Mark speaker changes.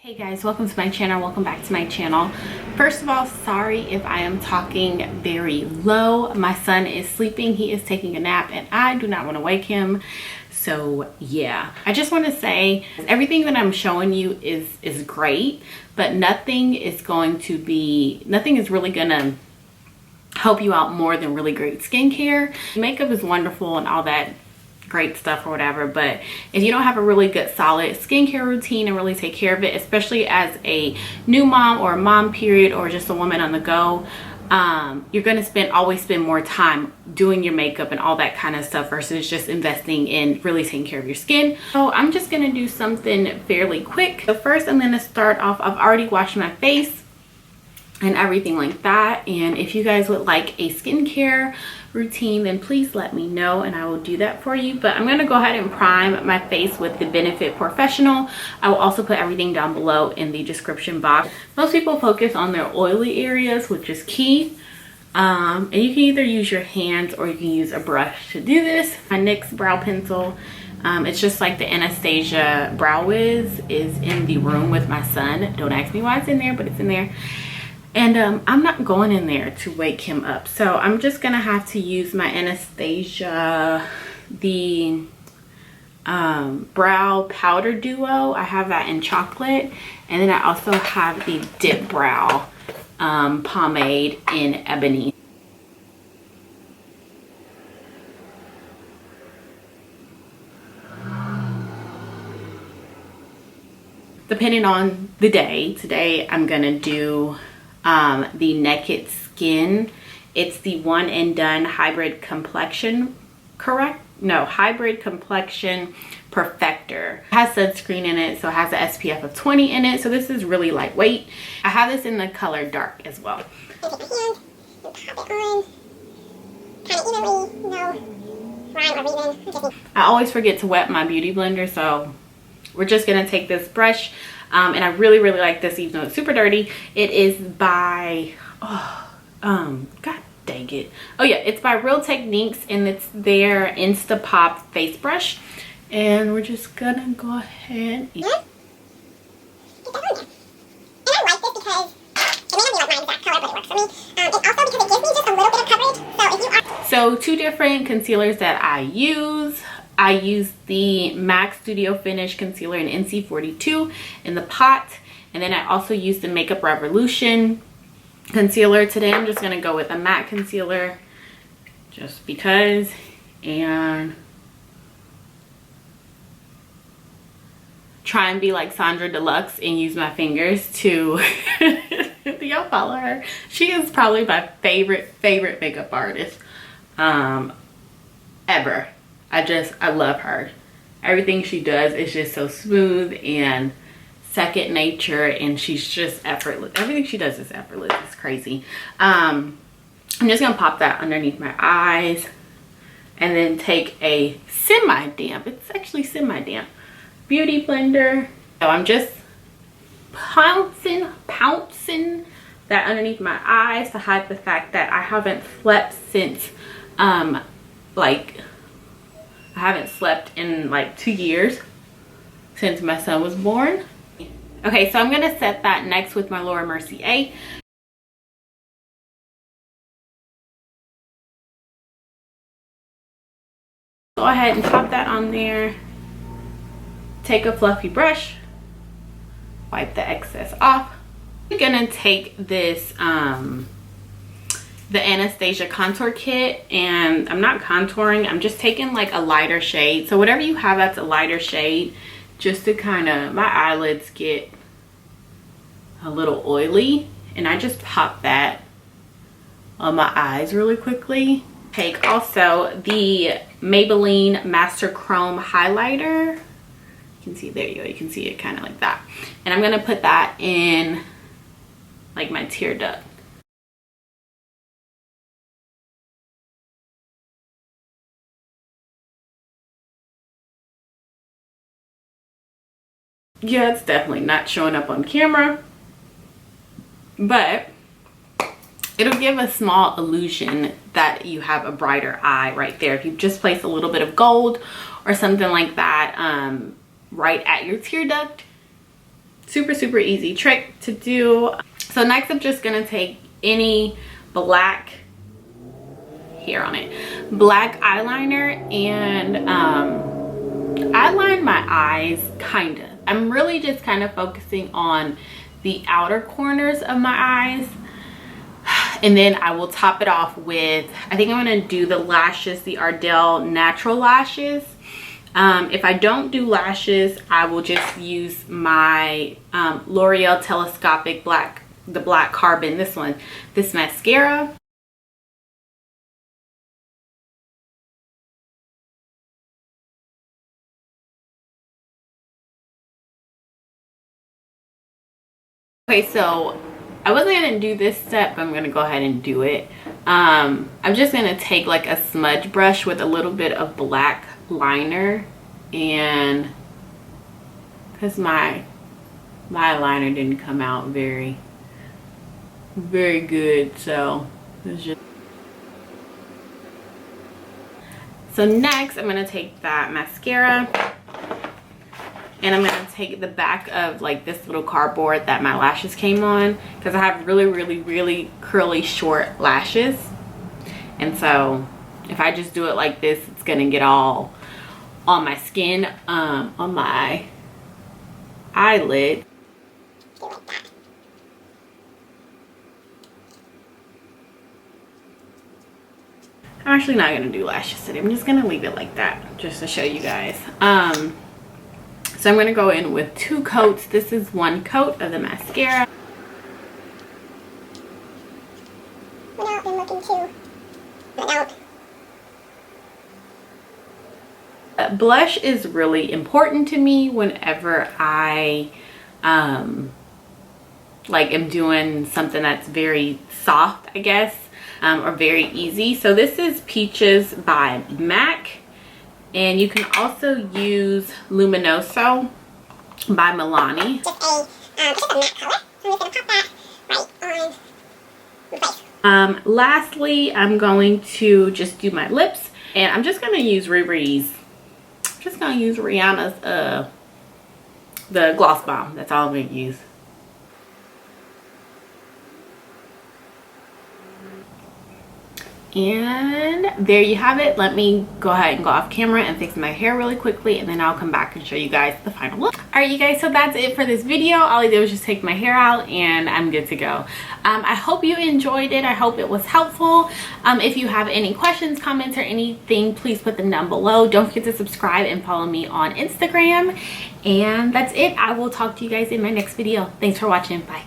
Speaker 1: Hey guys, welcome to my channel. Welcome back to my channel. First of all, sorry if I am talking very low. My son is sleeping. He is taking a nap and I do not want to wake him. So yeah, I just want to say everything that I'm showing you is great, but nothing is really gonna help you out more than really great skincare. Makeup is wonderful and all that great stuff or whatever, but if you don't have a really good solid skincare routine and really take care of it, especially as a new mom or a mom period or just a woman on the go, you're going to always spend more time doing your makeup and all that kind of stuff versus just investing in really taking care of your skin. So I'm just going to do something fairly quick. So first I'm going to start off, I've already washed my face and everything like that, and if you guys would like a skincare routine, then please let me know and I will do that for you. But I'm going to go ahead and prime my face with the Benefit Porefessional. I will also put everything down below in the description box. Most people focus on their oily areas, which is key, and you can either use your hands or you can use a brush to do this. My NYX brow pencil, it's just like the Anastasia Brow Wiz, is in the room with my son. Don't ask me why it's in there, but it's in there. And I'm not going in there to wake him up. So I'm just going to have to use my Anastasia, the Brow Powder Duo. I have that in chocolate. And then I also have the Dip Brow pomade in ebony. Depending on the day, today I'm going to do the Naked Skin. It's the One and Done Hybrid Complexion, Hybrid Complexion Perfector. It has sunscreen in it, so it has an SPF of 20 in it, so this is really lightweight. I have this in the color dark as well. I always forget to wet my beauty blender, so we're just gonna take this brush. And I really like this, even though it's super dirty. It is by, god dang it. Oh yeah, it's by Real Techniques, and it's their Instapop face brush. And we're just gonna go ahead and get that on there. And I like this because it may not be like my exact color, but it works for me. And also because it gives me just a little bit of coverage. So if you are... So two different concealers that I use. I use the MAC Studio Finish Concealer in NC42 in the pot. And then I also use the Makeup Revolution concealer. Today I'm just going to go with a matte concealer just because. And try and be like Sandra Deluxe and use my fingers to... Do y'all follow her? She is probably my favorite makeup artist ever. I love her. Everything she does is just so smooth and second nature, and she's just effortless. Everything she does is effortless. It's crazy. I'm just gonna pop that underneath my eyes and then take a semi-damp, it's actually semi-damp, beauty blender. So I'm just pouncing that underneath my eyes to hide the fact that I haven't slept since I haven't slept in like 2 years since my son was born. Okay, so I'm gonna set that next with my Laura Mercier. Go ahead and pop that on there. Take a fluffy brush, wipe the excess off. I'm gonna take this the Anastasia contour kit, and I'm not contouring, I'm just taking like a lighter shade. So whatever you have that's a lighter shade, just to kind of, my eyelids get a little oily, and I just pop that on my eyes really quickly. Take also the Maybelline Masterchrome highlighter. You can see, there you go, you can see it kind of like that. And I'm gonna put that in like my tear duct. Yeah, it's definitely not showing up on camera, but it'll give a small illusion that you have a brighter eye right there. If you just place a little bit of gold or something like that right at your tear duct, super easy trick to do. So next I'm just gonna take any black black eyeliner and eyeliner my eyes, kinda. I'm really just kind of focusing on the outer corners of my eyes, and then I will top it off with, I think I'm gonna do the lashes, the Ardell natural lashes. If I don't do lashes, I will just use my L'Oreal Telescopic the black carbon, this mascara. Okay, so I wasn't gonna do this step, but I'm gonna go ahead and do it. I'm just gonna take like a smudge brush with a little bit of black liner, and because my liner didn't come out very good, so it's just. So next I'm gonna take that mascara, and I'm gonna take the back of like this little cardboard that my lashes came on, because I have really curly short lashes, and so if I just do it like this, it's gonna get all on my skin, on my eyelid. I'm actually not gonna do lashes today. I'm just gonna leave it like that just to show you guys. So I'm gonna go in with 2 coats. This is 1 coat of the mascara. Without them looking too. Blush is really important to me whenever I like am doing something that's very soft, I guess, or very easy. So this is Peaches by MAC. And you can also use Luminoso by Milani. Just a matte color. So I'm just going to pop that right on the place. Lastly, I'm going to just do my lips. And I'm just going to use Rihanna's, the Gloss Bomb. That's all I'm going to use. And there you have it. Let me go ahead and go off camera and fix my hair really quickly, and then I'll come back and show you guys the final look. All right, you guys, so that's it for this video. All I did was just take my hair out and I'm good to go. I hope you enjoyed it. I hope it was helpful. If you have any questions, comments, or anything, please put them down below. Don't forget to subscribe and follow me on Instagram. And that's it. I will talk to you guys in my next video. Thanks for watching. Bye.